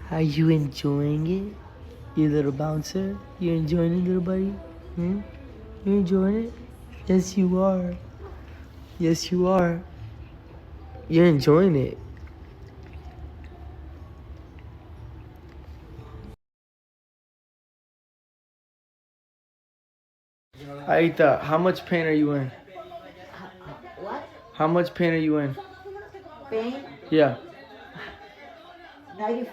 Are you enjoying it? You little bouncer? You enjoying it, little buddy? Hmm? You enjoying it? Yes, you are. Yes, you are. You're enjoying it. Aita, how much pain are you in? What? How much pain are you in? Pain? Yeah. 90,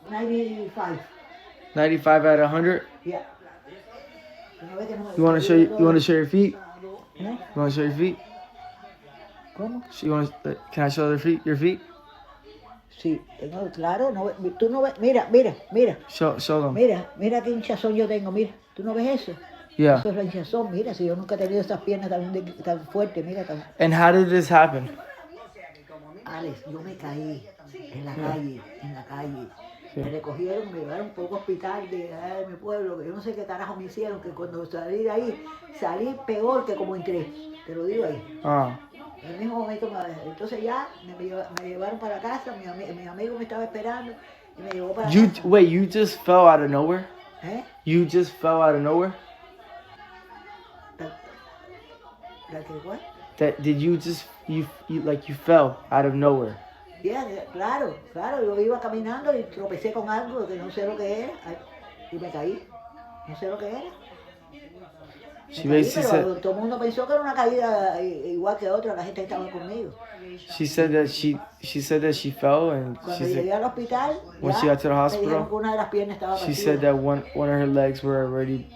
95. 95 out of 100? Yeah. You want to show you want to show your feet? ¿Eh? You want to show your feet? ¿Cómo? You want can I show their feet? Your feet? Sí, tengo, claro, no, tú no ves, mira, mira, mira, Show them. mira qué hinchazón yo tengo, mira, ¿tú no ves eso? Yeah. Eso es la hinchazón, mira, si yo nunca he tenido esas piernas tan fuertes, mira, tan... And how did this happen? Alex, yo me caí en la calle. Me recogieron, me llevaron un poco hospital de mi pueblo, que yo no sé qué carajo me hicieron, que cuando salí de ahí, salí peor que como entré, te lo digo ahí. Ah. En el mismo momento, entonces ya me llevaron para casa, mi amigo me estaba esperando y me llevó para casa. Wait, you just fell out of nowhere? ¿Eh? You just fell out of nowhere? ¿La que cuál? That did you just you fell out of nowhere? Yeah, claro, yo iba caminando y tropecé con algo que no sé lo que era y me caí, no sé lo que era. Pero todo el mundo pensó que era una caída igual que otra, la gente estaba conmigo. She said that she fell and cuando llegué al hospital, when she got to the hospital, una de las piernas estaba she said that one of her legs were already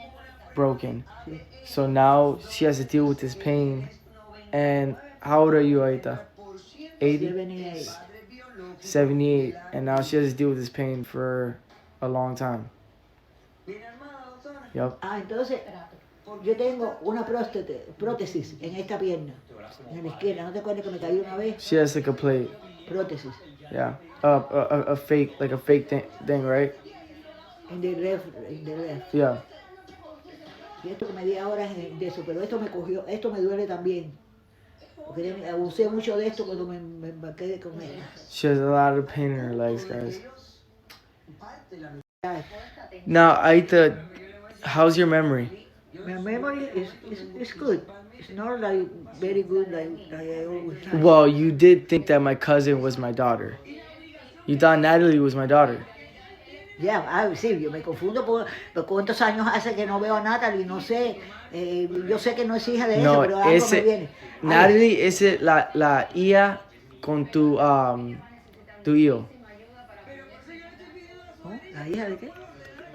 broken. Sí. So now she has to deal with this pain. And how old are you, Aita? 80? 78. 78. And now she has to deal with this pain for a long time. Yep. Entonces, yo tengo una prótesis en esta pierna, en la izquierda. ¿No te acuerdas que me caí una vez? She has like a plate. Prótesis. Yeah. A fake, like a fake thing, right? In the left. Yeah. Y esto que me di ahora es de eso, pero esto me duele también. Porque abusé mucho de esto cuando me quedé con ella. She has a lot of pain in her legs, guys. Now, Aita, how's your memory? My memory is good. It's not like very good like I always have. Well, you did think that my cousin was my daughter. You thought Natalie was my daughter. Yeah, sí, yo me confundo por cuántos años hace que no veo a Natalie, no sé. Yo sé que no es hija de ella, pero algo me viene. Natalie es la hija con tu hijo. ¿Oh? ¿La hija de qué?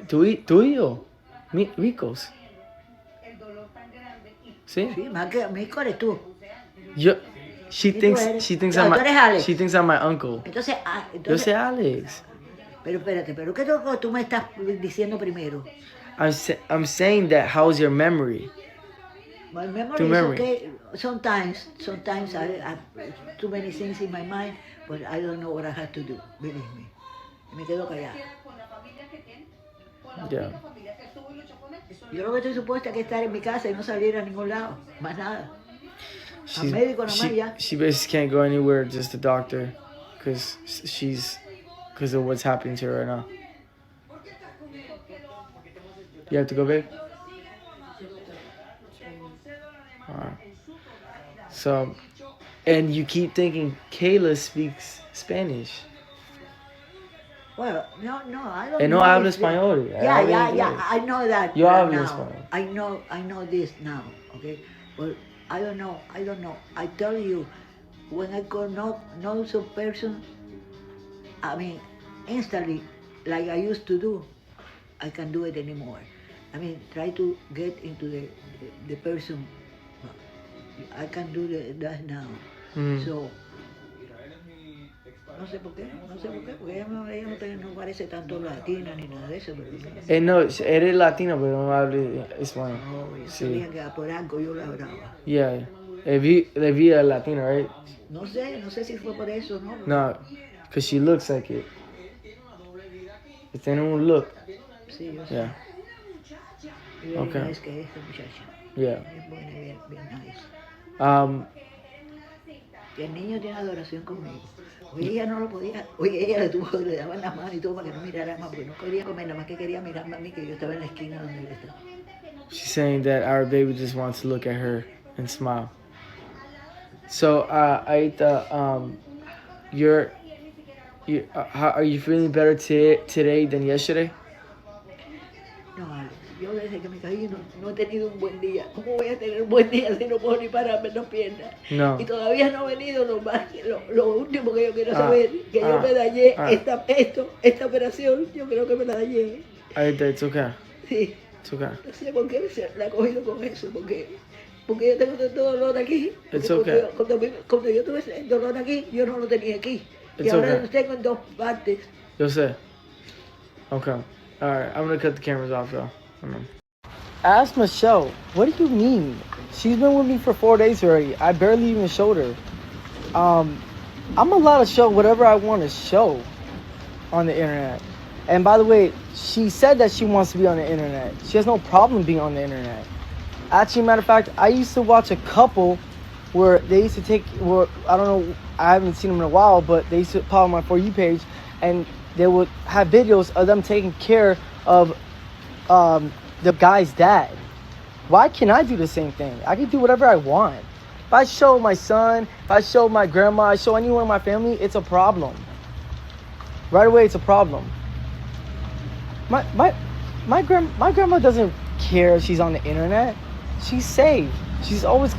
Tu hijo. Ricos. ¿Sí? Sí, más que Mico eres tú. She thinks I'm my uncle. Entonces, Yo soy Alex. Pero espérate, ¿pero qué tú me estás diciendo primero? I'm saying that how's your memory? My memory is okay. Sometimes I have too many things in my mind, but I don't know what I have to do, believe me. Me quedo callada. Yeah. Yo lo que estoy supuesta es estar en mi casa y no salir a ningún lado, más nada. Al médico nomás ya. She basically can't go anywhere, just the doctor, because of what's happening to her right now. You have to go, babe? Alright. So, and you keep thinking Kayla speaks Spanish. Well, no, I don't know. No habla español. Yeah, I know that. Yo hablo español. I know this now, okay? But I don't know. I tell you, when I know some person, I mean, instantly, like I used to do, I can't do it anymore. I mean, try to get into the person. I can do that now. So, no sé por qué, porque ella no parece tanto latina ni nada de eso. Pero no, eres latino, pero no habla español. No, yo sabía que por algo yo la hablaba. Yeah, le vi a latina, right? No sé si fue por eso, ¿no? No, because she looks like it. Tiene un look. Sí, yo sé. Yeah. Y Okay. nice que es esta muchacha. Yeah. Es buena, bien nice. que el niño tiene adoración conmigo. Hoy ella no lo podía, hoy ella le daban las manos y todo para que no mirara más, porque no quería comer, nada más que quería mirarme a mí, que yo estaba en la esquina donde él estaba. She's saying that our baby just wants to look at her and smile. So, Aita, how are you feeling better today than yesterday? No, Alex, yo desde que me caí no he tenido un buen día. ¿Cómo voy a tener un buen día si no puedo ni pararme en las piernas? No. Y todavía no ha venido lo último que yo quiero saber, que yo me dañé esta operación, yo creo que me la dañé. Aita, it's okay. Sí. It's okay. No sé por qué se la ha cogido con eso, porque yo tengo tanto dolor aquí. It's okay. Cuando yo tuve el dolor aquí, yo no lo tenía aquí. Y It's ahora okay. lo tengo en dos partes. Yo sé. Okay. All right. I'm gonna cut the cameras off, though. Ask Michelle. What do you mean? She's been with me for 4 days already. I barely even showed her. I'm allowed to show whatever I want to show on the internet. And by the way, she said that she wants to be on the internet. She has no problem being on the internet. Actually, matter of fact, I used to watch a couple where they used to take, well, I don't know, I haven't seen them in a while, but they used to pop on my For You page, and they would have videos of them taking care of the guy's dad. Why can't I do the same thing? I can do whatever I want. If I show my son, if I show my grandma, I show anyone in my family, it's a problem. Right away, it's a problem. My grandma doesn't care if she's on the internet. She's safe. She's always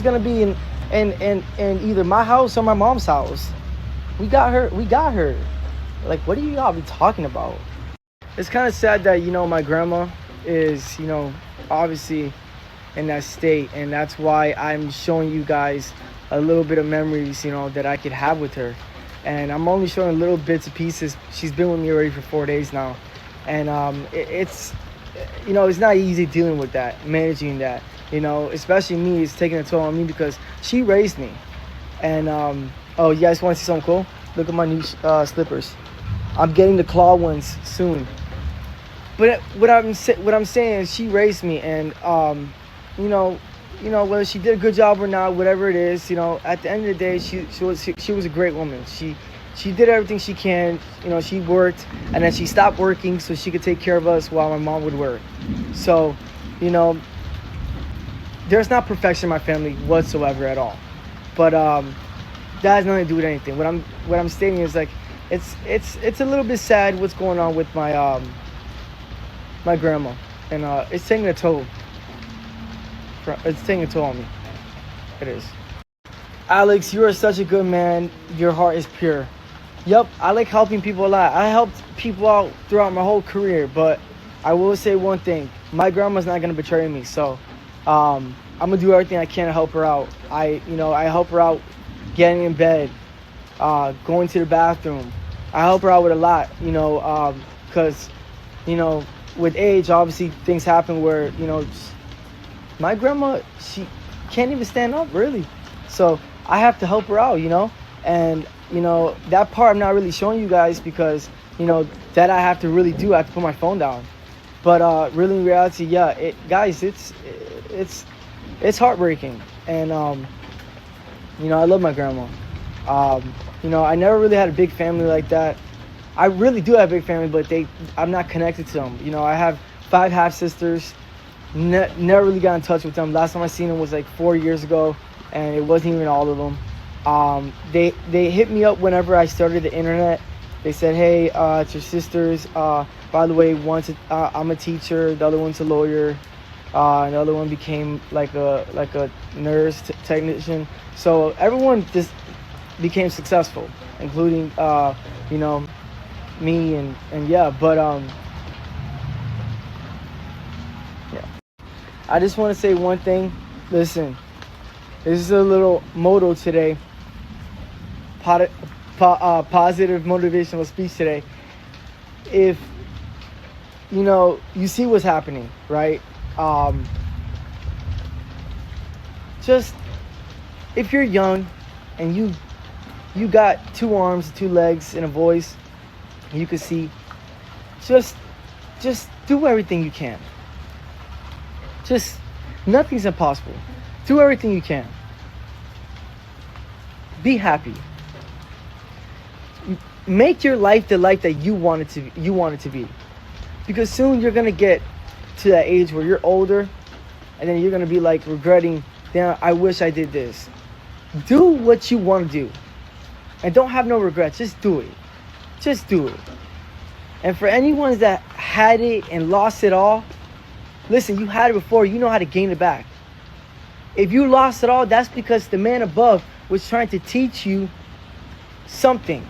gonna be in either my house or my mom's house. We got her. Like, what are you all be talking about? It's kind of sad that, my grandma is, obviously in that state, and that's why I'm showing you guys a little bit of memories, that I could have with her. And I'm only showing little bits and pieces. She's been with me already for 4 days now. And it's not easy dealing with that, managing that, especially me. It's taking a toll on me because she raised me. And oh, you guys want to see something cool? Look at my new slippers. I'm getting the claw ones soon. But what I'm saying is she raised me, and whether she did a good job or not, whatever it is, at the end of the day, she was a great woman. She did everything she can. She worked, and then she stopped working so she could take care of us while my mom would work. So, there's not perfection in my family whatsoever at all. But that has nothing to do with anything. What I'm stating is, like, it's a little bit sad what's going on with my my grandma, and it's taking a toll. It's taking a toll on me. It is. Alex, you are such a good man. Your heart is pure. Yep, I like helping people a lot. I helped people out throughout my whole career, but I will say one thing. My grandma's not going to betray me, so I'm going to do everything I can to help her out. I help her out getting in bed, going to the bathroom. I help her out with a lot, because, with age, obviously things happen where, my grandma, she can't even stand up, really. So I have to help her out, and that part I'm not really showing you guys because that I have to really do. I have to put my phone down. But really, in reality, yeah, guys, it's heartbreaking, and I love my grandma. I never really had a big family like that. I really do have a big family, but I'm not connected to them. I have 5 half sisters. Never really got in touch with them. Last time I seen them was like 4 years ago, and it wasn't even all of them. They hit me up whenever I started the internet. They said, hey, it's your sisters. By the way, I'm a teacher, the other one's a lawyer, and the other one became like a nurse technician. So everyone just became successful, including me and yeah. But yeah. I just want to say one thing. Listen, this is a little motto today. Positive motivational speech today. If you see what's happening, right? Just if you're young and you got 2 arms, 2 legs, and a voice, you can see. Just do everything you can. Just nothing's impossible. Do everything you can. Be happy. Make your life the life that you want it to be. Because soon you're gonna get to that age where you're older, and then you're gonna be like regretting, damn, I wish I did this. Do what you want to do, and don't have no regrets. Just do it. Just do it. And for anyone that had it and lost it all, listen, you had it before. You know how to gain it back. If you lost it all, that's because the man above was trying to teach you something.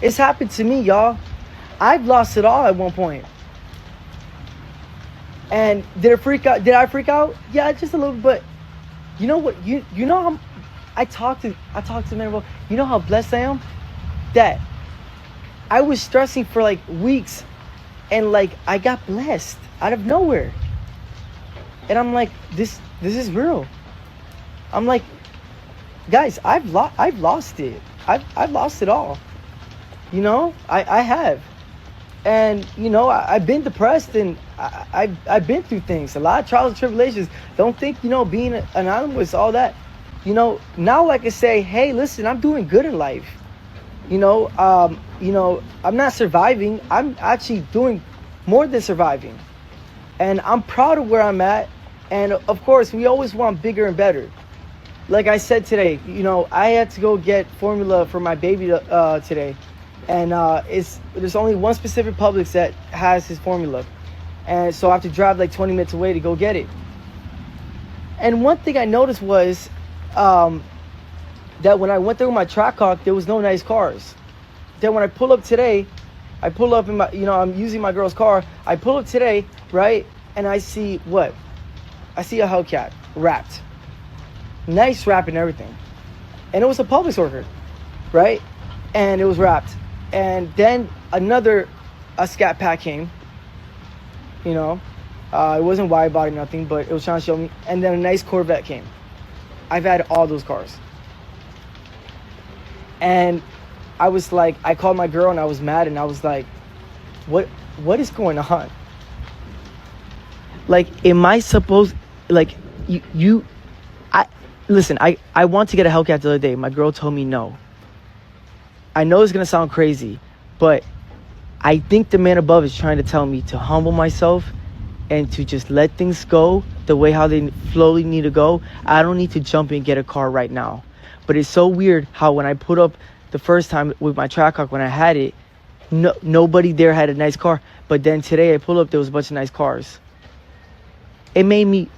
It's happened to me, y'all. I've lost it all at one point. And did I freak out? Yeah, just a little bit. You know what? You know how I talk to the man above. You know how blessed I am? That I was stressing for like weeks, and like I got blessed out of nowhere. And I'm like, this is real. I'm like, guys, I've lost it. I've lost it all. You know, I have. And you know, I've been depressed, and I've been through things, a lot of trials and tribulations. Don't think, you know, being anonymous, all that. You know, now I can say, hey, listen, I'm doing good in life. You know, I'm not surviving. I'm actually doing more than surviving. And I'm proud of where I'm at. And of course, we always want bigger and better. Like I said today, you know, I had to go get formula for my baby today. And there's only one specific Publix that has his formula. And so I have to drive like 20 minutes away to go get it. And one thing I noticed was that when I went through my Trackhawk, there was no nice cars. Then when I pull up today, I pull up in my, you know, I'm using my girl's car. I pull up today, right? And I see what? I see a Hellcat wrapped. Nice wrap and everything. And it was a Publix worker, right? And it was wrapped. And then a Scat Pack came, you know. It wasn't wide body, nothing, but it was trying to show me. And then a nice Corvette came. I've had all those cars. And I was like, I called my girl and I was mad, and I was like, what is going on? Like, am I supposed, like, listen, I want to get a Hellcat the other day. My girl told me no. I know it's going to sound crazy, but I think the man above is trying to tell me to humble myself and to just let things go the way how they slowly need to go. I don't need to jump in and get a car right now. But it's so weird how when I put up the first time with my Trackhawk, when I had it, nobody there had a nice car. But then today I pulled up, there was a bunch of nice cars. It made me,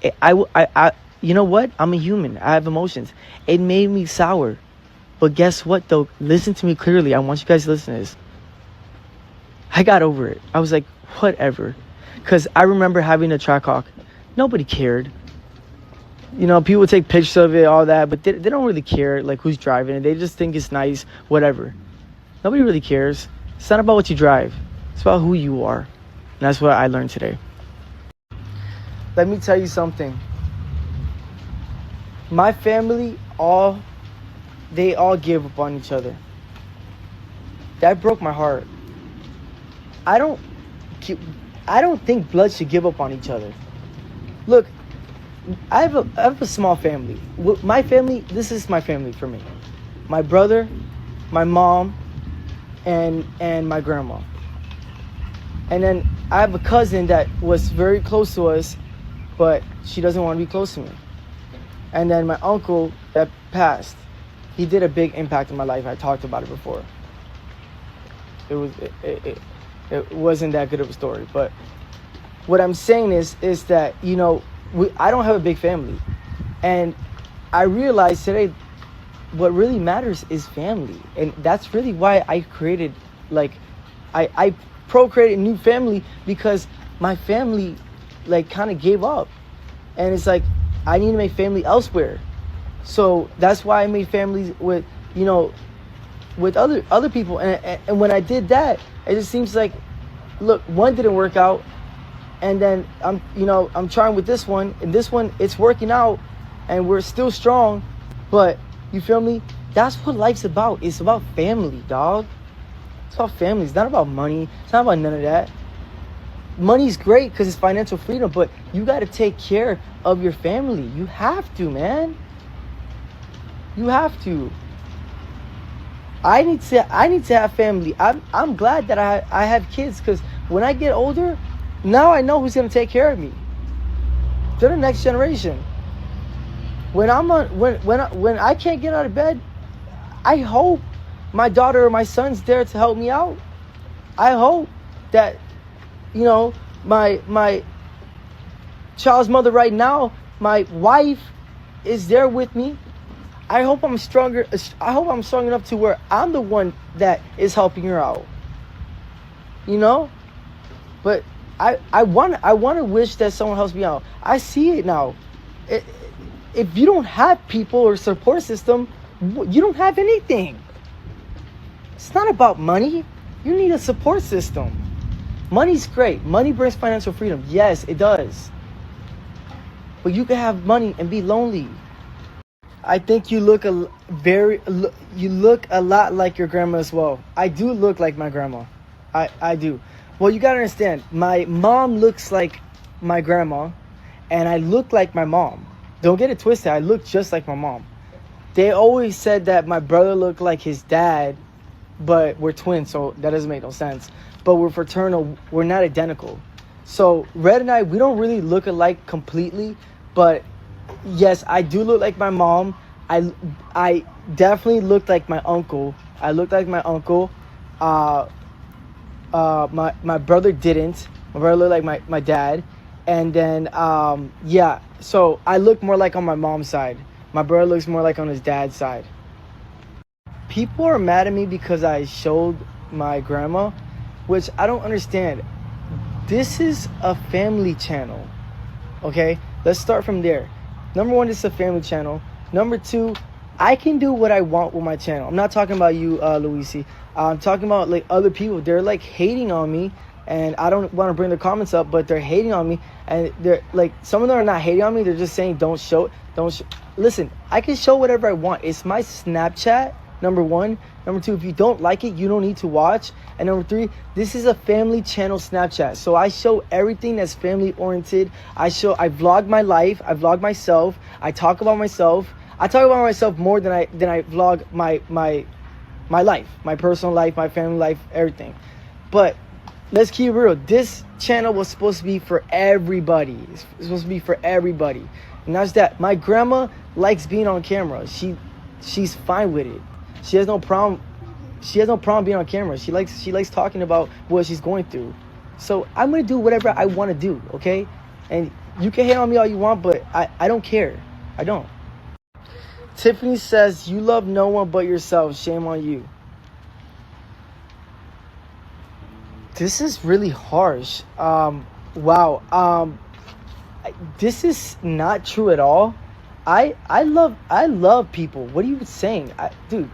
you know what? I'm a human. I have emotions. It made me sour. But guess what, though? Listen to me clearly. I want you guys to listen to this. I got over it. I was like, whatever. Because I remember having a Trackhawk. Nobody cared. You know, people take pictures of it, all that, but they don't really care, like, who's driving it. They just think it's nice, whatever. Nobody really cares. It's not about what you drive. It's about who you are. And that's what I learned today. Let me tell you something. My family, they all give up on each other. That broke my heart. I don't think blood should give up on each other. Look, I have a small family. My family, this is my family for me. My brother, my mom, and my grandma. And then I have a cousin that was very close to us, but she doesn't want to be close to me. And then my uncle that passed, he did a big impact in my life. I talked about it before. It wasn't that good of a story. But what I'm saying is that, you know, I don't have a big family. And I realized today what really matters is family. And that's really why I created, like, I procreated a new family, because my family, like, kind of gave up. And it's like, I need to make family elsewhere. So that's why I made families with, you know, with other people. And when I did that, it just seems like, look, one didn't work out. And then I'm trying with this one, and this one, it's working out, and we're still strong. But you feel me? That's what life's about. It's about family, dog. It's about family. It's not about money. It's not about none of that. Money's great because it's financial freedom, but you got to take care of your family. You have to, man. You have to. I need to have family. I'm glad that I have kids, because when I get older, now I know who's gonna take care of me. They're the next generation. When I can't get out of bed, I hope my daughter or my son's there to help me out. I hope that, you know, my child's mother right now, my wife, is there with me. I hope I'm stronger. I hope I'm strong enough to where I'm the one that is helping her out. You know? But I want to wish that someone helps me out. I see it now. If you don't have people or support system, you don't have anything. It's not about money. You need a support system. Money's great. Money brings financial freedom. Yes, it does. But you can have money and be lonely. I think you look a lot like your grandma as well. I do look like my grandma. I do. Well, you gotta understand, my mom looks like my grandma, and I look like my mom. Don't get it twisted. I look just like my mom. They always said that my brother looked like his dad, but we're twins, so that doesn't make no sense. But we're fraternal. We're not identical. So Red and I, we don't really look alike completely, but yes, I do look like my mom. I definitely looked like my uncle. I looked like my uncle. My brother didn't. My brother looked like my dad. And then yeah, so I look more like on my mom's side. My brother looks more like on his dad's side. People are mad at me because I showed my grandma, which I don't understand. This is a family channel. Okay? Let's start from there. Number one, this is a family channel. Number two, I can do what I want with my channel. I'm not talking about you, Luisi. I'm talking about like other people. They're like hating on me, and I don't want to bring the comments up, but they're hating on me, and they're like, some of them are not hating on me. They're just saying don't show. Listen, I can show whatever I want. It's my Snapchat. Number one. Number two, if you don't like it, you don't need to watch. And number three, this is a family channel Snapchat. So I show everything that's family oriented. I vlog my life. I vlog myself. I talk about myself. I talk about myself more than I vlog my life, my personal life, my family life, everything. But let's keep it real. This channel was supposed to be for everybody. It's supposed to be for everybody. And that's that. My grandma likes being on camera. She's fine with it. She has no problem. She has no problem being on camera. She likes talking about what she's going through. So I'm gonna do whatever I want to do, okay? And you can hate on me all you want, but I don't care. I don't. Tiffany says, you love no one but yourself. Shame on you. This is really harsh. Wow. This is not true at all. I love people. What are you saying? Dude,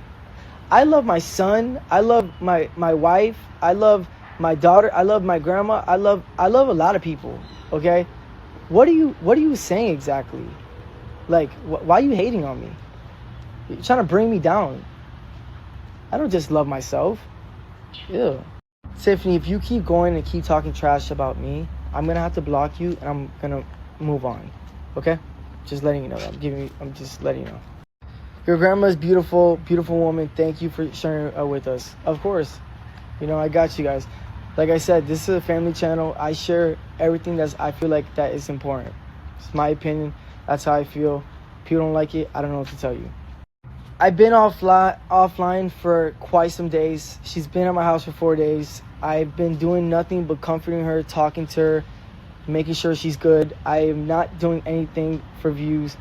I love my son. I love my wife. I love my daughter. I love my grandma. I love a lot of people. Okay? What are you saying exactly? Like, why are you hating on me? You're trying to bring me down. I don't just love myself. Ew. Tiffany, if you keep going and keep talking trash about me, I'm gonna have to block you, and I'm gonna move on. Okay? Just letting you know. I'm just letting you know. Your grandma is beautiful, beautiful woman. Thank you for sharing with us. Of course. You know, I got you guys. Like I said, this is a family channel. I share everything I feel like that is important. It's my opinion. That's how I feel. If you don't like it, I don't know what to tell you. I've been offline for quite some days. She's been at my house for 4 days. I've been doing nothing but comforting her, talking to her, making sure she's good. I am not doing anything for views.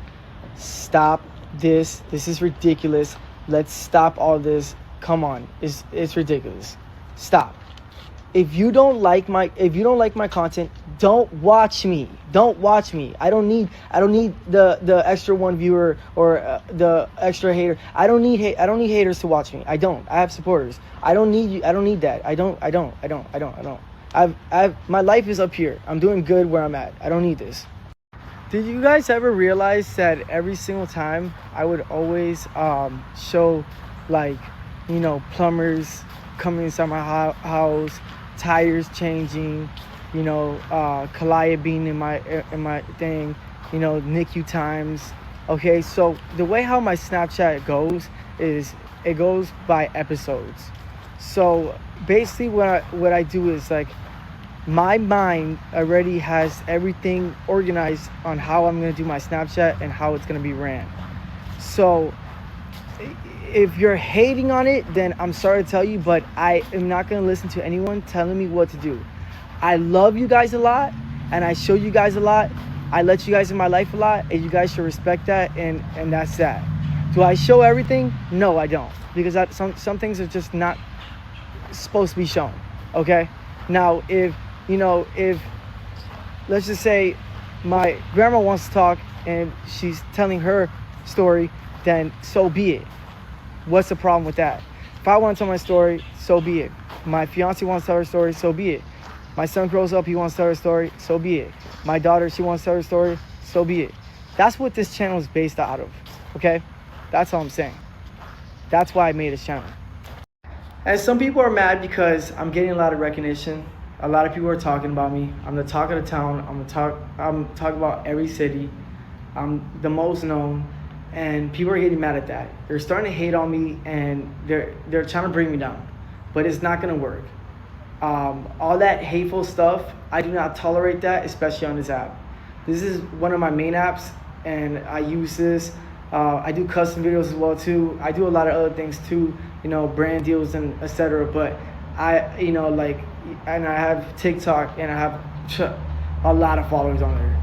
Stop this. This is ridiculous. Let's stop all this. Come on. It's ridiculous. Stop. If you don't like my content, don't watch me. Don't watch me. I don't need the extra one viewer or the extra hater. I don't need haters to watch me. I don't. I have supporters. I don't need you. I don't need that. I don't. My life is up here. I'm doing good where I'm at. I don't need this. Did you guys ever realize that every single time I would always show, like, you know, plumbers coming inside my house, tires changing, you know, Kalaya being in my thing, you know, NICU times, Okay, so the way how my Snapchat goes is it goes by episodes. So basically, what I do is like my mind already has everything organized on how I'm gonna do my Snapchat and how it's gonna be ran. So if you're hating on it, then I'm sorry to tell you, but I am not gonna listen to anyone telling me what to do. I love you guys a lot, and I show you guys a lot. I let you guys in my life a lot, and you guys should respect that, and that's that. Do I show everything? No, I don't, because some things are just not supposed to be shown. Okay, now if let's just say my grandma wants to talk and she's telling her story, then so be it. What's the problem with that? If I want to tell my story, so be it. My fiance wants to tell her story, so be it. My son grows up, he wants to tell her story, so be it. My daughter, she wants to tell her story, so be it. That's what this channel is based out of, okay? That's all I'm saying. That's why I made this channel. And some people are mad because I'm getting a lot of recognition. A lot of people are talking about me. I'm the talk of the town. I'm talking about every city. I'm the most known, and people are getting mad at that. They're starting to hate on me, and they're trying to bring me down, but it's not gonna work. All that hateful stuff, I do not tolerate that, especially on this app. This is one of my main apps, and I use this. I do custom videos as well too. I do a lot of other things too, brand deals and etc. But and I have TikTok, and I have a lot of followers on there.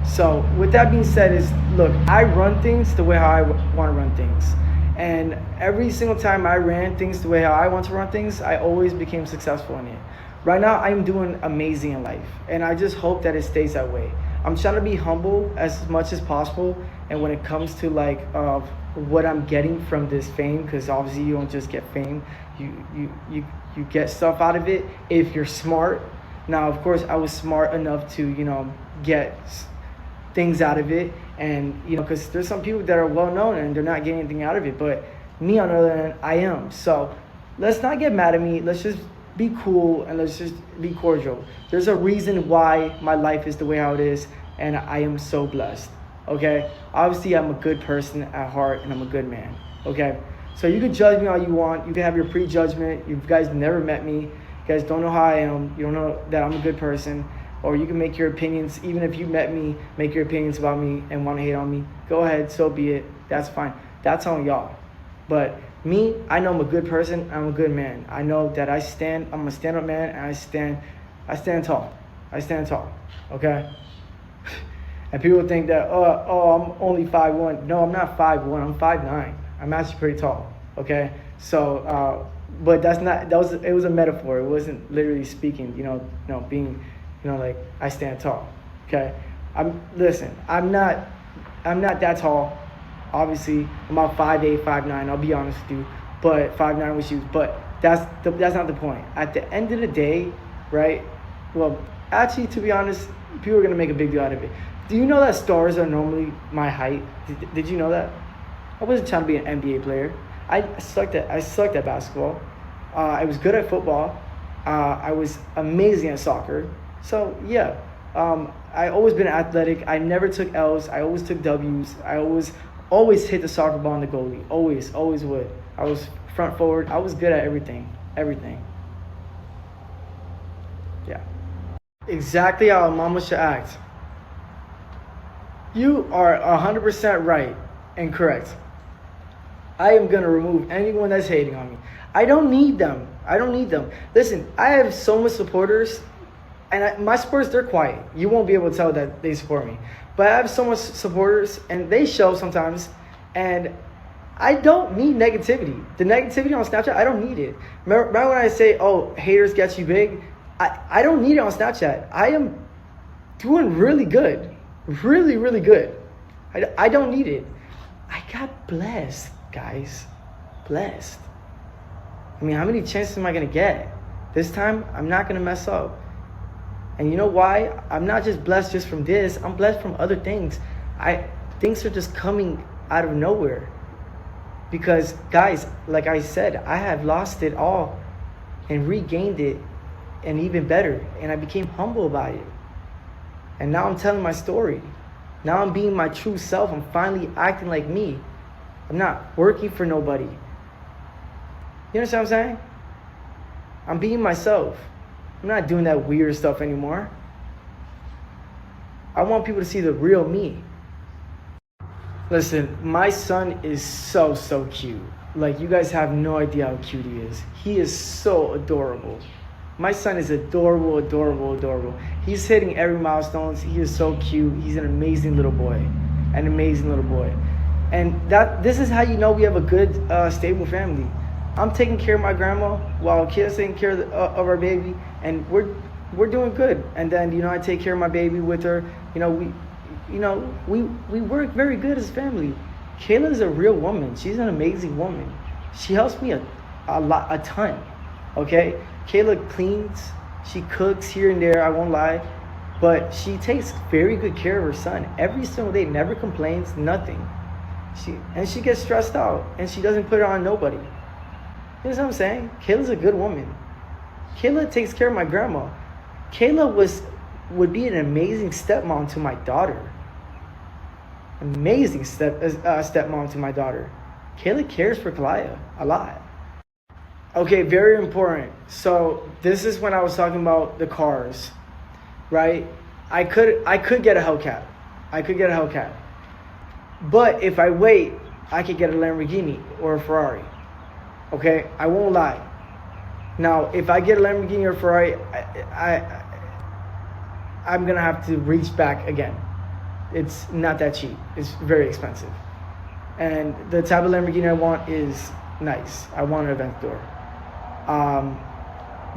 So with that being said, look, I run things the way how I want to run things. And every single time I ran things the way how I want to run things, I always became successful in it. Right now, I'm doing amazing in life, and I just hope that it stays that way. I'm trying to be humble as much as possible, and when it comes to what I'm getting from this fame, because obviously you don't just get fame, you get stuff out of it if you're smart. Now, of course, I was smart enough to get things out of it, and because there's some people that are well known and they're not getting anything out of it, but me on the other hand, I am. So let's not get mad at me. Let's just be cool, and let's just be cordial. There's a reason why my life is the way how it is, and I am so blessed. Okay, obviously I'm a good person at heart, and I'm a good man. Okay, so you can judge me all you want. You can have your prejudgment. You guys never met me. You guys don't know how I am. You don't know that I'm a good person. Or you can make your opinions, even if you met me, make your opinions about me and want to hate on me. Go ahead, so be it. That's fine. That's on y'all. But me, I know I'm a good person. I'm a good man. I know that I'm a stand-up man, and I stand tall. I stand tall, okay? And people think that, I'm only 5'1". No, I'm not 5'1". I'm 5'9". I'm actually pretty tall, okay? So, but it was a metaphor. It wasn't literally speaking, being, I stand tall, okay? I'm not that tall. Obviously, I'm about 5'8", 5'9". I'll be honest with you, but 5'9" with shoes. But that's not the point. At the end of the day, right? Well, actually, to be honest, people are gonna make a big deal out of it. Do you know that stars are normally my height? Did you know that? I wasn't trying to be an NBA player. I sucked at basketball. I was good at football. I was amazing at soccer. So yeah, I always been athletic. I never took L's. I always took W's. I always hit the soccer ball on the goalie. Always would. I was front forward. I was good at everything. Yeah. Exactly how a mama should act. You are 100% right and correct. I am going to remove anyone that's hating on me. I don't need them. Listen, I have so much supporters, and my supporters, they're quiet. You won't be able to tell that they support me. But I have so much supporters, and they show sometimes, and I don't need negativity. The negativity on Snapchat, I don't need it. Remember when I say, haters get you big? I don't need it on Snapchat. I am doing really good. Really, really good. I don't need it. I got blessed, guys. Blessed. I mean, how many chances am I going to get? This time, I'm not going to mess up. And you know why? I'm not just blessed just from this. I'm blessed from other things. Things are just coming out of nowhere. Because, guys, like I said, I have lost it all and regained it, and even better. And I became humble about it. And now I'm telling my story. Now I'm being my true self. I'm finally acting like me. I'm not working for nobody. You understand what I'm saying? I'm being myself. I'm not doing that weird stuff anymore. I want people to see the real me. Listen, my son is so cute. Like, you guys have no idea how cute he is. He is so adorable. My son is adorable, adorable, adorable. He's hitting every milestone. He is so cute. He's an amazing little boy. An amazing little boy. And this is how you know we have a good, stable family. I'm taking care of my grandma while Kayla's taking care of our baby, and we're doing good. And then, I take care of my baby with her. We work very good as a family. Kayla is a real woman. She's an amazing woman. She helps me a ton. Okay? Kayla cleans, she cooks here and there, I won't lie. But she takes very good care of her son. Every single day, never complains, nothing. She gets stressed out, and she doesn't put it on nobody. You know what I'm saying? Kayla's a good woman. Kayla takes care of my grandma. Kayla would be an amazing stepmom to my daughter. Amazing stepmom to my daughter. Kayla cares for Kalaya a lot. Okay, very important. So this is when I was talking about the cars, right? I could get a Hellcat. But if I wait, I could get a Lamborghini or a Ferrari. Okay, I won't lie. Now, if I get a Lamborghini or Ferrari, I'm gonna have to reach back again. It's not that cheap. It's very expensive. And the type of Lamborghini I want is nice. I want an Aventador.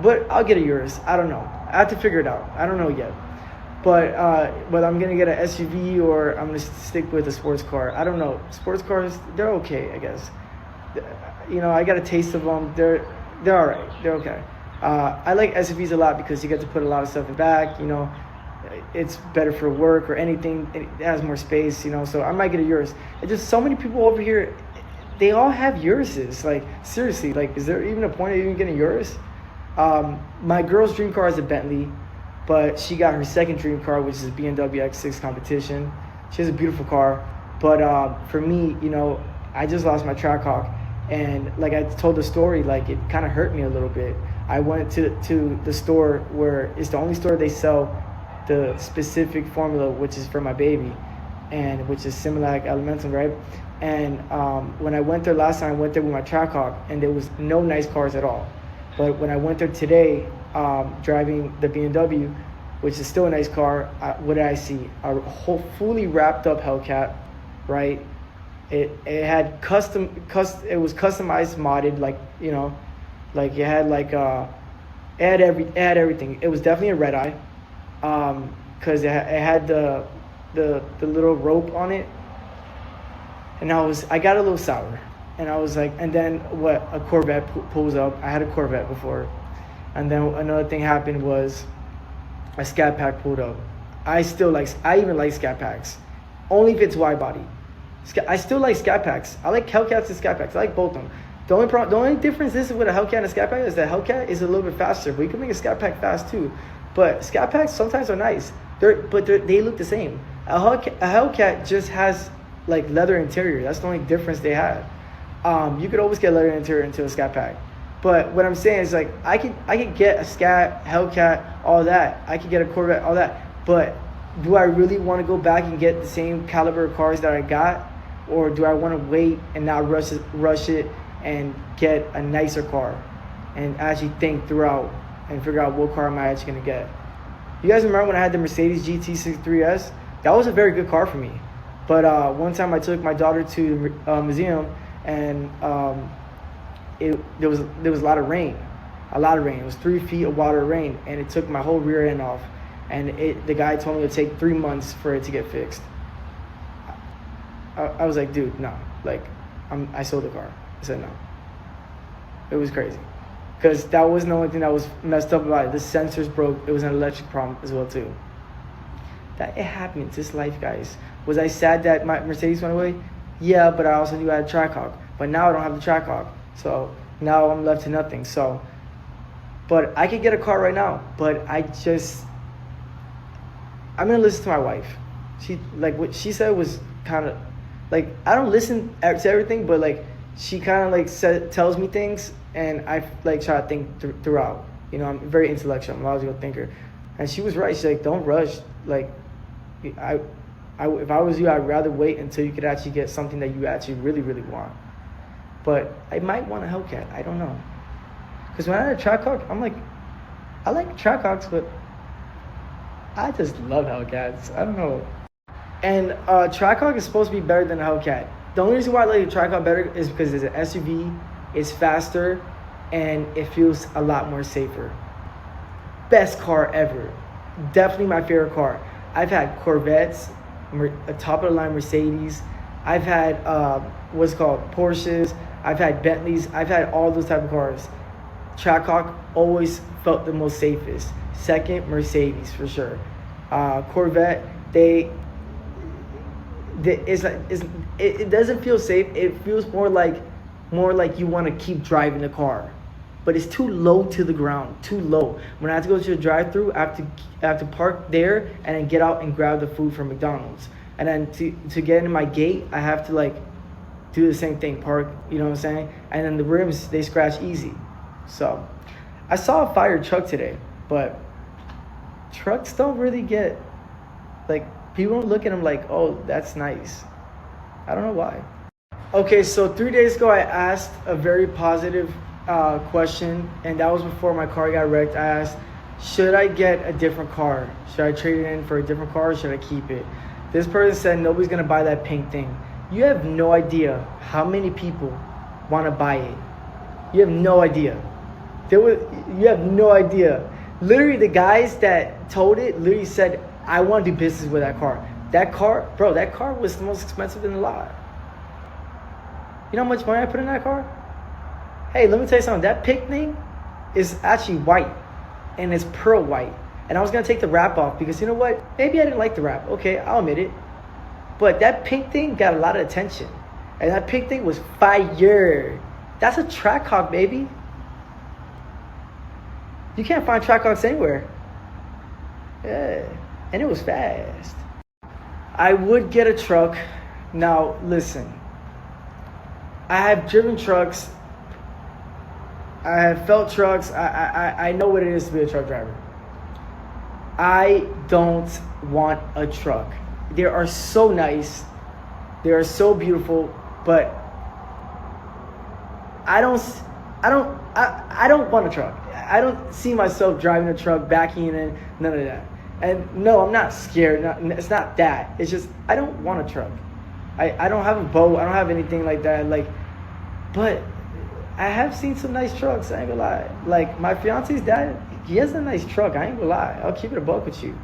But I'll get a Urus. I don't know. I have to figure it out. I don't know yet. But I'm gonna get an SUV or I'm gonna stick with a sports car. I don't know. Sports cars, they're okay, I guess. I got a taste of them. They're all right. They're okay. I like SUVs a lot because you get to put a lot of stuff in the back. It's better for work or anything. It has more space. So I might get a Urus. It's just so many people over here. They all have Uruses. Like, seriously. Like, is there even a point of even getting a Urus? My girl's dream car is a Bentley, but she got her second dream car, which is a BMW X6 Competition. She has a beautiful car. But for me, I just lost my Trackhawk. And like I told the story, like it kind of hurt me a little bit. I went to the store where it's the only store they sell the specific formula, which is for my baby, and which is Similac Elemental, right? And when I went there last time, I went there with my Trackhawk, and there was no nice cars at all. But when I went there today, driving the BMW, which is still a nice car, what did I see? A whole fully wrapped up Hellcat, right? It had it was customized, modded, like like it had it had everything. It was definitely a red eye, because it had the little rope on it, and I got a little sour, and I was like, and then a Corvette pulls up. I had a Corvette before, and then another thing happened was a Scat Pack pulled up. I even like Scat Packs, only if it's wide body. I still like Scat Packs. I like Hellcats and Scat Packs. I like both of them. The only difference is with a Hellcat and a Scat Pack is that Hellcat is a little bit faster, but you can make a Scat Pack fast too. But Scat Packs sometimes are nice. They look the same. A Hellcat just has like leather interior. That's the only difference they have. You could always get leather interior into a Scat Pack. But what I'm saying is, like, I could get a Scat, Hellcat, all that. I could get a Corvette, all that. But do I really want to go back and get the same caliber of cars that I got? Or do I want to wait and not rush it and get a nicer car and actually think throughout and figure out what car am I actually going to get? You guys remember when I had the Mercedes GT63S? That was a very good car for me. But one time I took my daughter to the museum, and there was a lot of rain. It was 3 feet of water rain, and it took my whole rear end off. And the guy told me it would take 3 months for it to get fixed. I was like, dude, no. Like, I sold the car. I said no. It was crazy. Because that wasn't the only thing that was messed up about it. The sensors broke. It was an electric problem as well, too. It happens. It's life, guys. Was I sad that my Mercedes went away? Yeah, but I also knew I had a Trackhawk. But now I don't have the Trackhawk. So now I'm left to nothing. But I could get a car right now. But I'm going to listen to my wife. She like what she said was kind of like I don't listen to everything, but like she kind of like tells me things, and I like try to think throughout. You know, I'm very intellectual. I'm a logical thinker, and she was right. She's like, don't rush. Like, if I was you, I'd rather wait until you could actually get something that you actually really, really want. But I might want a Hellcat. I don't know. Because when I had a Trackhawk, I'm like, I like Trackhawks, but I just love Hellcats. I don't know. And Trackhawk is supposed to be better than a Hellcat. The only reason why I like a Trackhawk better is because it's an SUV, it's faster, and it feels a lot more safer. Best car ever. Definitely my favorite car. I've had Corvettes, a top-of-the-line Mercedes. I've had what's called Porsches. I've had Bentleys. I've had all those type of cars. Trackhawk always felt the most safest. Second, Mercedes for sure. Corvette, it doesn't feel safe. It feels more like you want to keep driving the car, but it's too low to the ground. Too low. When I have to go to the drive-through, I have to park there and then get out and grab the food from McDonald's. And then to get into my gate, I have to like do the same thing, park. You know what I'm saying? And then the rims, they scratch easy. So I saw a fire truck today, but trucks don't really get like, people don't look at them like, oh, that's nice. I don't know why. Okay, so 3 days ago I asked a very positive question, and that was before my car got wrecked. I asked, should I get a different car? Should I trade it in for a different car, or should I keep it? This person said nobody's gonna buy that pink thing. You have no idea how many people want to buy it. You have no idea. You have no idea. Literally, the guys that told it literally said, I want to do business with that car. That car, bro, that car was the most expensive in the lot. You know how much money I put in that car? Hey, let me tell you something. That pink thing is actually white, and it's pearl white. And I was going to take the wrap off because, you know what? Maybe I didn't like the wrap. Okay, I'll admit it. But that pink thing got a lot of attention. And that pink thing was fire. That's a Trackhawk, baby. You can't find Trackhawks anywhere. Yeah. And it was fast. I would get a truck. Now, listen. I have driven trucks. I have felt trucks. I know what it is to be a truck driver. I don't want a truck. They are so nice. They are so beautiful, but I don't want a truck. I don't see myself driving a truck, backing in, none of that. And no, I'm not scared. It's not that. It's just I don't want a truck. I don't have a boat. I don't have anything like that. Like, but I have seen some nice trucks. I ain't gonna lie. Like my fiance's dad, he has a nice truck. I ain't gonna lie. I'll keep it a buck with you.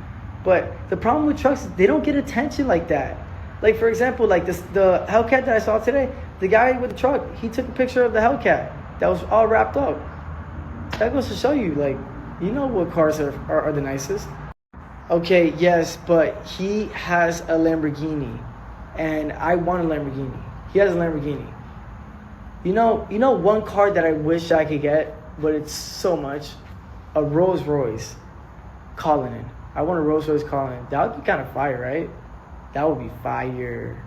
But the problem with trucks is they don't get attention like that. Like for example, like the Hellcat that I saw today, the guy with the truck, he took a picture of the Hellcat that was all wrapped up. That goes to show you, like, you know what cars are the nicest. Okay, yes, but he has a Lamborghini, and I want a Lamborghini. He has a Lamborghini. You know one car that I wish I could get, but it's so much, a Rolls Royce Cullinan. I want a Rolls Royce Cullinan. That would be kind of fire, right? That would be fire.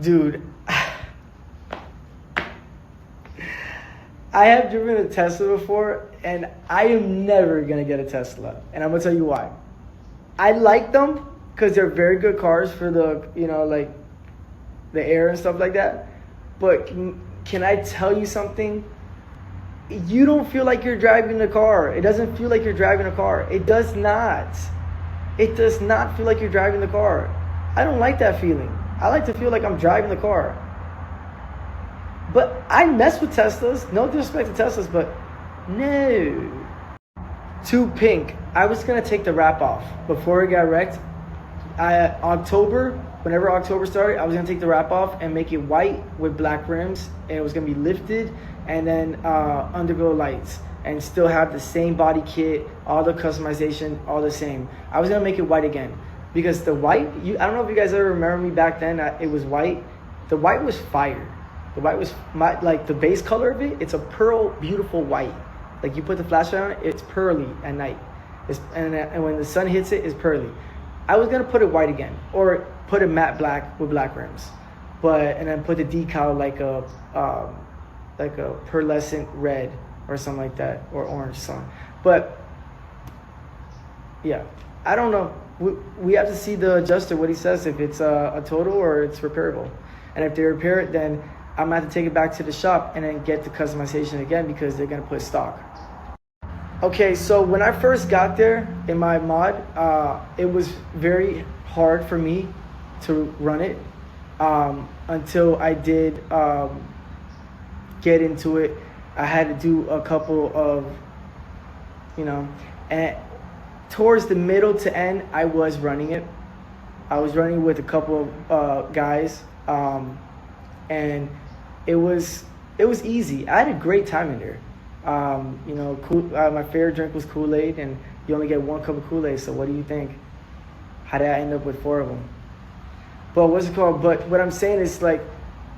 Dude, I have driven a Tesla before, and I am never going to get a Tesla. And I'm going to tell you why. I like them because they're very good cars for the, like the air and stuff like that. But can I tell you something? You don't feel like you're driving the car. It doesn't feel like you're driving a car. It does not. It does not feel like you're driving the car. I don't like that feeling. I like to feel like I'm driving the car. But I mess with Teslas. No disrespect to Teslas, but no. Too pink. I was going to take the wrap off before it got wrecked. Whenever October started, I was going to take the wrap off and make it white with black rims. And it was going to be lifted and then underglow lights. And still have the same body kit, all the customization, all the same. I was going to make it white again. Because the white, I don't know if you guys ever remember me back then, it was white. The white was fire. The white was, like the base color of it, it's a pearl, beautiful white. Like you put the flashlight on it, it's pearly at night. And when the sun hits it, it's pearly. I was gonna put it white again, or put it matte black with black rims, and then put the decal like a pearlescent red or something like that, or orange or something. But yeah, I don't know. We have to see the adjuster, what he says, if it's a total or it's repairable. And if they repair it, then I'm gonna have to take it back to the shop and then get the customization again, because they're gonna put stock. Okay, so when I first got there in my mod, it was very hard for me to run it until I did get into it. I had to do a couple of, and towards the middle to end, I was running it. I was running with a couple of guys, and it was easy. I had a great time in there. My favorite drink was Kool-Aid, and you only get 1 cup of Kool-Aid. So what do you think? How did I end up with 4 of them? But But what I'm saying is, like,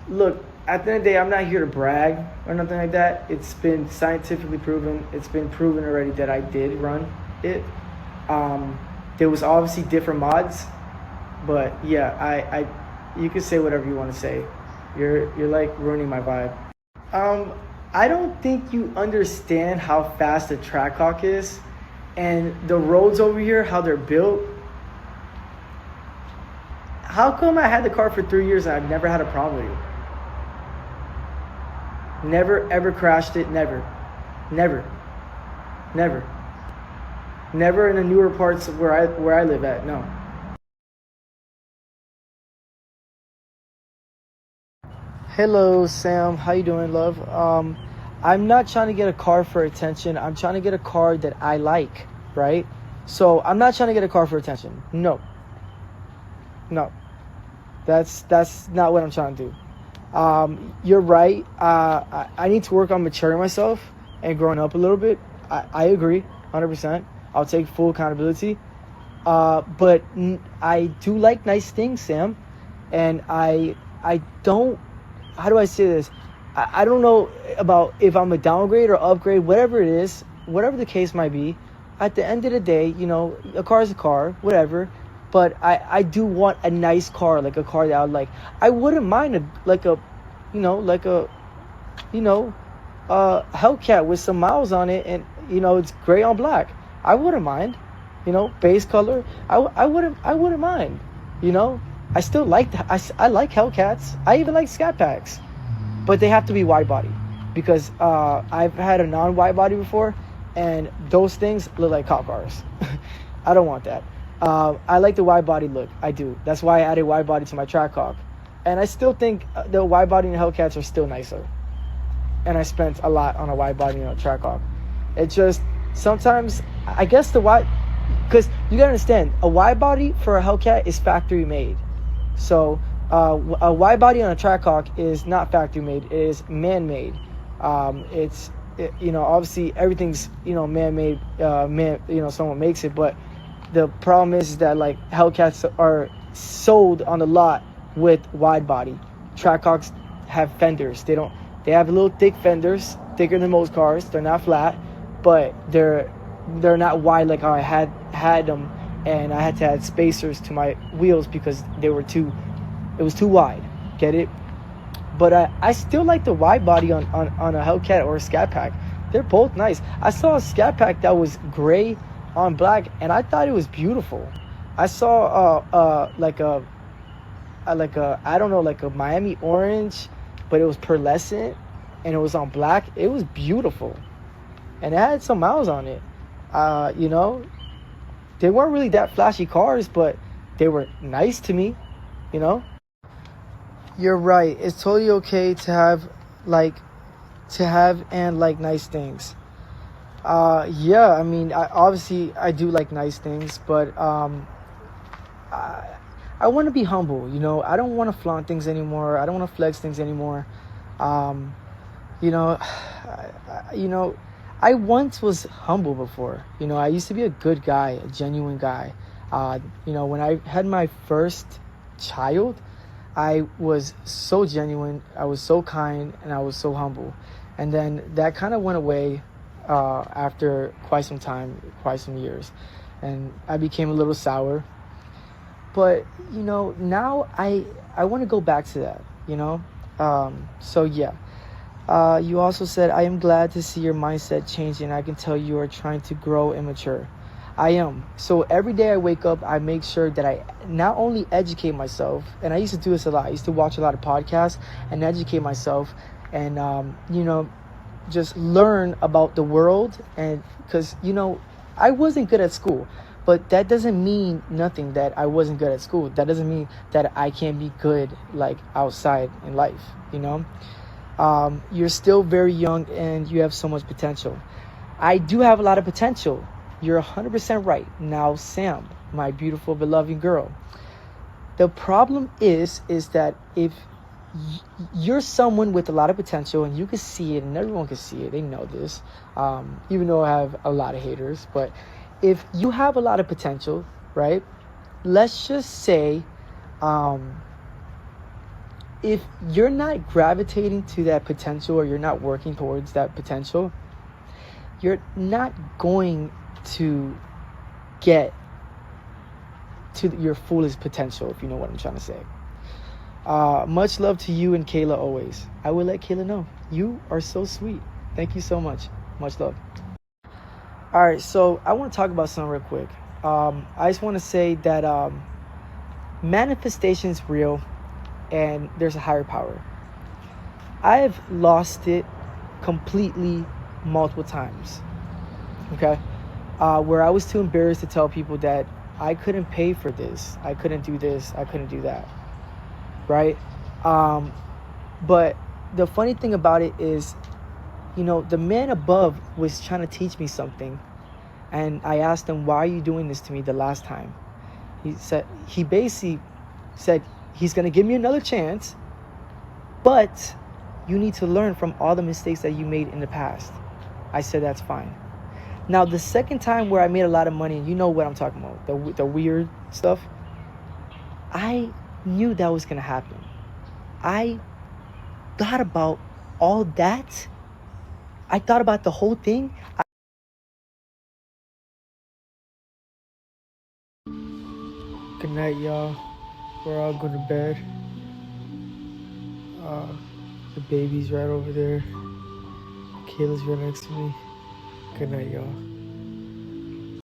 look, at the end of the day, I'm not here to brag or nothing like that. It's been scientifically proven. It's been proven already that I did run it. There was obviously different mods, but yeah, you can say whatever you want to say. You're like ruining my vibe. I don't think you understand how fast the Trackhawk is, and the roads over here, how they're built. How come I had the car for 3 years and I've never had a problem with it? Never ever crashed it. Never in the newer parts of where I live at. No. Hello, Sam. How you doing, love? I'm not trying to get a car for attention. I'm trying to get a car that I like, right? So I'm not trying to get a car for attention. No. That's not what I'm trying to do. You're right. I need to work on maturing myself and growing up a little bit. I agree, 100%. I'll take full accountability. But I do like nice things, Sam. And I don't, how do I say this? I don't know about if I'm a downgrade or upgrade, whatever it is, whatever the case might be. At the end of the day, a car is a car, whatever. But I do want a nice car, like a car that I would like. I wouldn't mind a Hellcat with some miles on it, and it's gray on black. I wouldn't mind, base color. I wouldn't mind, I still like I like Hellcats. I even like Scat Packs, but they have to be wide body, because I've had a non-wide body before, and those things look like cop cars. I don't want that. I like the wide body look. I do. That's why I added wide body to my Trackhawk. And I still think the wide body and Hellcats are still nicer. And I spent a lot on a wide body and a Trackhawk. It's just sometimes, I guess because you gotta understand, a wide body for a Hellcat is factory made. So a wide body on a Trackhawk is not factory made. It is man made. Obviously everything's man made. Someone makes it, but the problem is that like Hellcats are sold on the lot with wide body. Trackhawks have fenders. They have little thick fenders, thicker than most cars. They're not flat, but they're not wide like how I had them, and I had to add spacers to my wheels because it was too wide. Get it? But I still like the wide body on a Hellcat or a Scat Pack. They're both nice. I saw a Scat Pack that was gray on black, and I thought it was beautiful. I saw like a Miami orange, but it was pearlescent and it was on black. It was beautiful, and it had some miles on it. They weren't really that flashy cars, but they were nice to me. You're right. It's totally okay to have and like nice things. Yeah, I mean, obviously I do like nice things, but I want to be humble, I don't want to flaunt things anymore. I don't want to flex things anymore. I once was humble before. I used to be a good guy, a genuine guy. When I had my first child, I was so genuine, I was so kind, and I was so humble. And then that kind of went away after quite some time, quite some years. And I became a little sour. But now I want to go back to that. So yeah. You also said, I am glad to see your mindset changing. I can tell you are trying to grow and mature. I am. So every day I wake up, I make sure that I not only educate myself, and I used to do this a lot. I used to watch a lot of podcasts and educate myself, and just learn about the world. And because I wasn't good at school, but that doesn't mean nothing that I wasn't good at school. That doesn't mean that I can't be good like outside in life. You're still very young and you have so much potential. I do have a lot of potential. You're 100% right. Now, Sam, my beautiful, beloved girl, the problem is that if you're someone with a lot of potential and you can see it and everyone can see it, they know this, even though I have a lot of haters, but if you have a lot of potential, right, let's just say, if you're not gravitating to that potential or you're not working towards that potential, you're not going to get to your fullest potential, if you know what I'm trying to say. Much love to you and Kayla always. I will let Kayla know. You are so sweet. Thank you so much. Much love. All right, so I want to talk about something real quick. I just want to say that manifestation is real and there's a higher power. I have lost it completely multiple times. Okay? Where I was too embarrassed to tell people that I couldn't pay for this, I couldn't do this, I couldn't do that. Right? But the funny thing about it is, the man above was trying to teach me something. And I asked him, why are you doing this to me the last time? He basically said, he's going to give me another chance, but you need to learn from all the mistakes that you made in the past. I said, that's fine. Now, the second time where I made a lot of money, you know what I'm talking about, the weird stuff, I knew that was going to happen. I thought about all that. I thought about the whole thing. Good night, y'all. We're all going to bed. The baby's right over there. Kayla's right next to me. Good night, y'all.